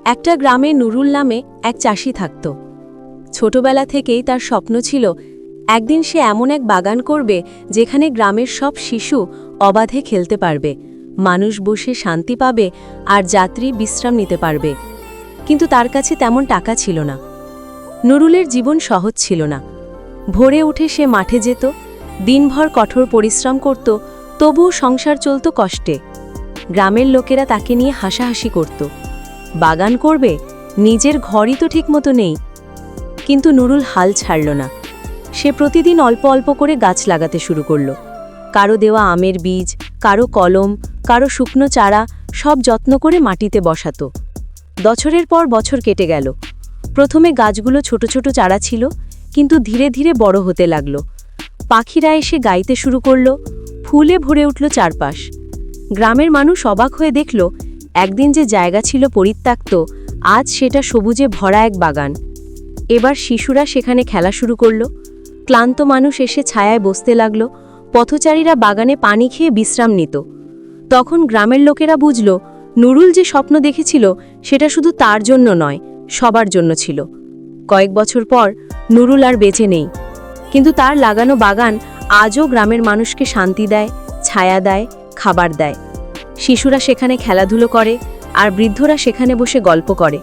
একটা গ্রামে নুরুল নামে এক চাষি থাকত। ছোটবেলা থেকেই তার স্বপ্ন ছিল একদিন সে এমন এক বাগান করবে যেখানে গ্রামের সব শিশু অবাধে খেলতে পারবে, মানুষ বসে শান্তি পাবে আর যাত্রী বিশ্রাম নিতে পারবে। কিন্তু তার কাছে তেমন টাকা ছিল না। নুরুলের জীবন সহজ ছিল না। ভোরে উঠে সে মাঠে যেত, দিনভর কঠোর পরিশ্রম করত, তবুও সংসার চলত কষ্টে। গ্রামের লোকেরা তাকে নিয়ে হাসাহাসি করত। বাগান করবে, নিজের ঘরই তো ঠিকমতো নেই। কিন্তু নুরুল হাল ছাড়ল না। সে প্রতিদিন অল্প অল্প করে গাছ লাগাতে শুরু করল। কারো দেওয়া আমের বীজ, কারো কলম, কারো শুকনো চারা, সব যত্ন করে মাটিতে বসাতো। বছরের পর বছর কেটে গেল। প্রথমে গাছগুলো ছোট ছোট চারা ছিল, কিন্তু ধীরে ধীরে বড় হতে লাগল। পাখিরা এসে গাইতে শুরু করল, ফুলে ভরে উঠল চারপাশ। গ্রামের মানুষ অবাক হয়ে দেখল, একদিন যে জায়গা ছিল পরিত্যক্ত, আজ সেটা সবুজে ভরা এক বাগান। এবার শিশুরা সেখানে খেলা শুরু করল। ক্লান্ত মানুষ এসে ছায়ায় বসতে লাগল, পথচারীরা বাগানে পানি খেয়ে বিশ্রাম নিত। তখন গ্রামের লোকেরা বুঝল, নুরুল যে স্বপ্ন দেখেছিল সেটা শুধু তার জন্য নয়, সবার জন্য ছিল। কয়েক বছর পর নুরুল আর বেঁচে নেই, কিন্তু তার লাগানো বাগান আজও গ্রামের মানুষকে শান্তি দেয়, ছায়া দেয়, খাবার দেয়। শিশুরা সেখানে খেলাধুলো করে, আর বৃদ্ধরা সেখানে বসে গল্প করে।